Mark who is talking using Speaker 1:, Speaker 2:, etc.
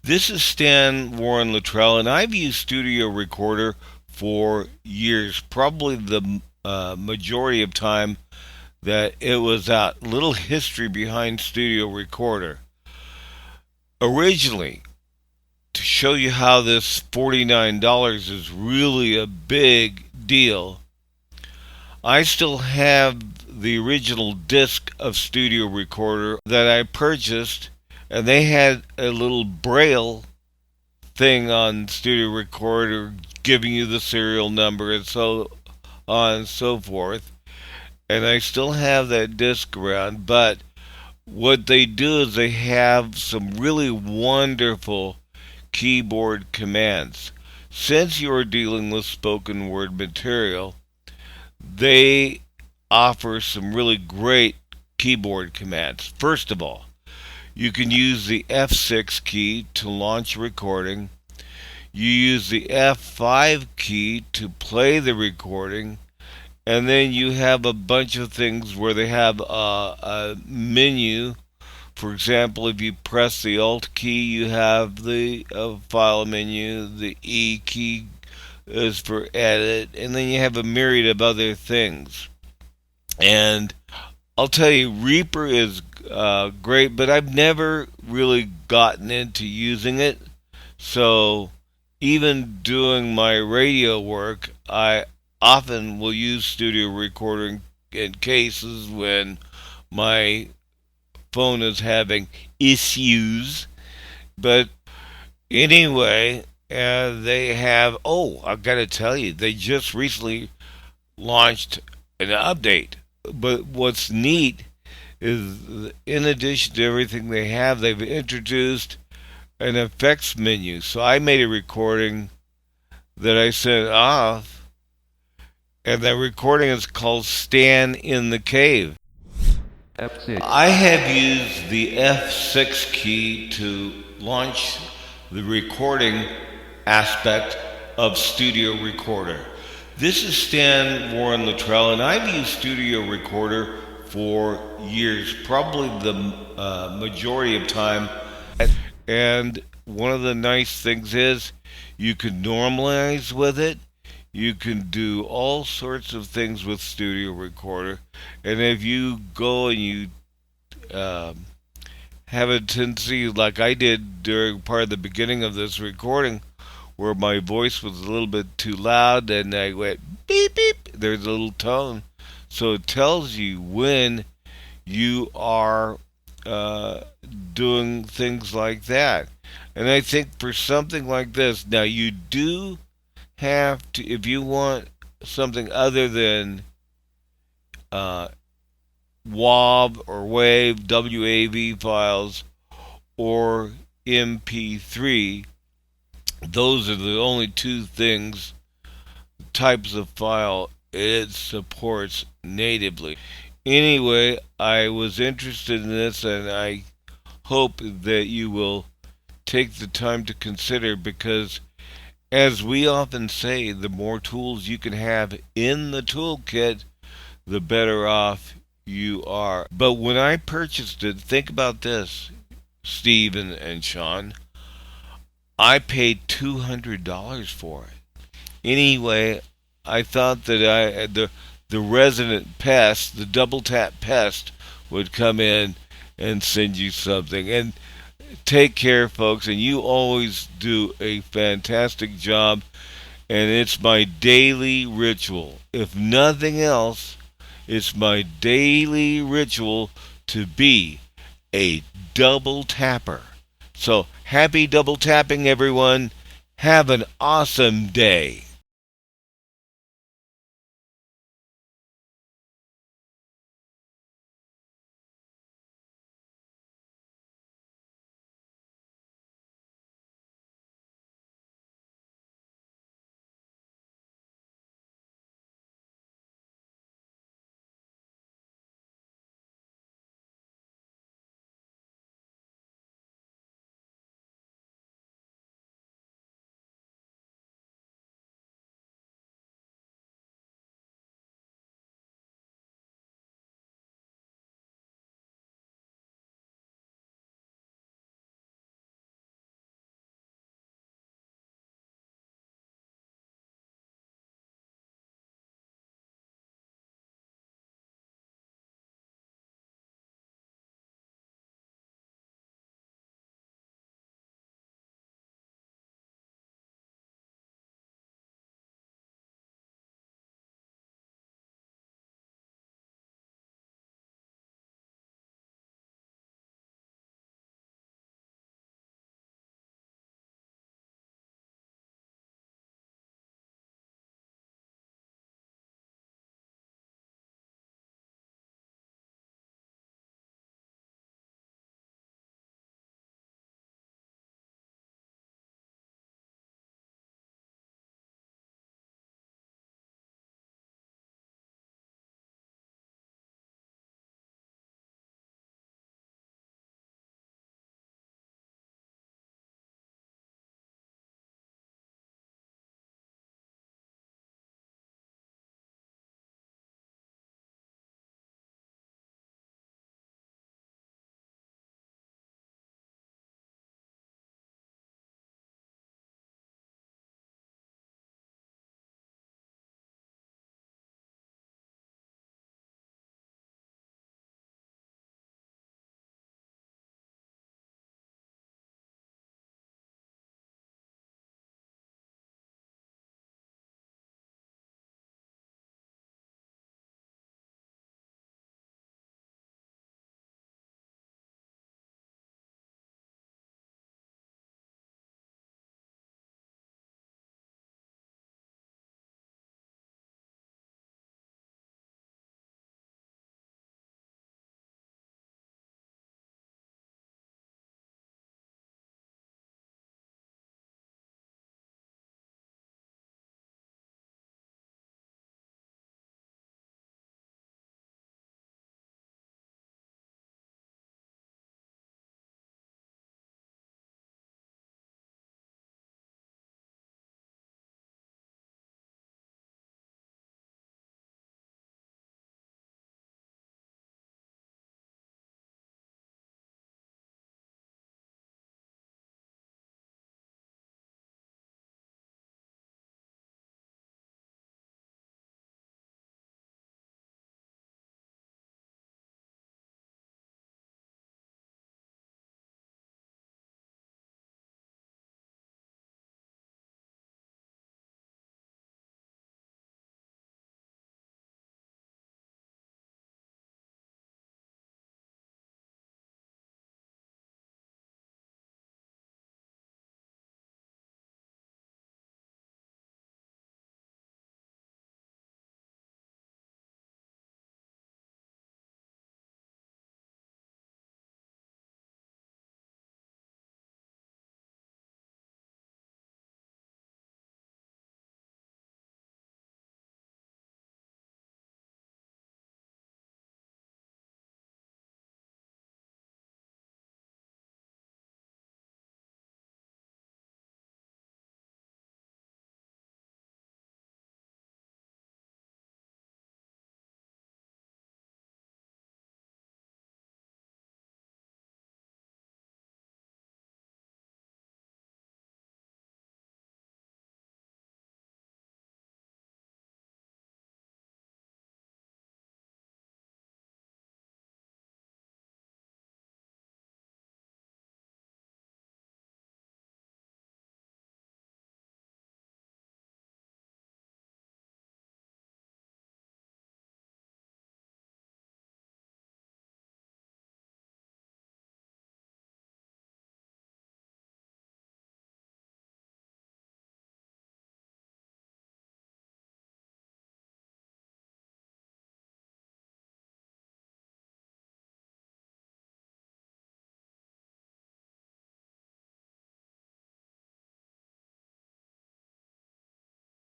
Speaker 1: This is Warren Littrell, and I've used Studio Recorder for years, probably the majority of time that it was out. Little history behind Studio Recorder. Originally, to show you how this $49 is really a big deal, I still have the original disc of Studio Recorder that I purchased, and they had a little braille thing on Studio Recorder giving you the serial number and so on and so forth. And I still have that disc around, but what they do is they have some really wonderful keyboard commands. Since you're dealing with spoken word material, they offer some really great keyboard commands. First of all, you can use the F6 key to launch recording. You use the F5 key to play the recording. And then you have a bunch of things where they have a menu. For example, if you press the Alt key, you have the file menu. The E key is for edit. And then you have a myriad of other things. And I'll tell you, Reaper is great, but I've never really gotten into using it. So even doing my radio work, I often will use Studio Recorder in cases when my phone is having issues. But anyway, they have, I've got to tell you, they just recently launched an update. But what's neat is, in addition to everything they have, they've introduced an effects menu. So I made a recording that I sent off, and that recording is called Stand in the Cave.
Speaker 2: F6.
Speaker 1: I have used the F6 key to launch the recording aspect of Studio Recorder. This is Warren Littrell, and I've used Studio Recorder for years, probably the majority of time. And one of the nice things is you can normalize with it. You can do all sorts of things with Studio Recorder. And if you go and you have a tendency, like I did during part of the beginning of this recording, where my voice was a little bit too loud and I went beep beep, there's a little tone. So it tells you when you are doing things like that. And I think for something like this, now you do have to, if you want something other than WAV or WAV files or MP3, those are the only two types of file it supports natively. Anyway, I was interested in this, and I hope that you will take the time to consider, because as we often say, the more tools you can have in the toolkit, the better off you are. But when I purchased it, think about this, Steve and Sean, I paid $200 for it. Anyway, I thought that the resident pest, the double tap pest, would come in and send you something. And take care, folks, and you always do a fantastic job, and it's my daily ritual. If nothing else, it's my daily ritual to be a double tapper. So happy double tapping, everyone. Have an awesome day.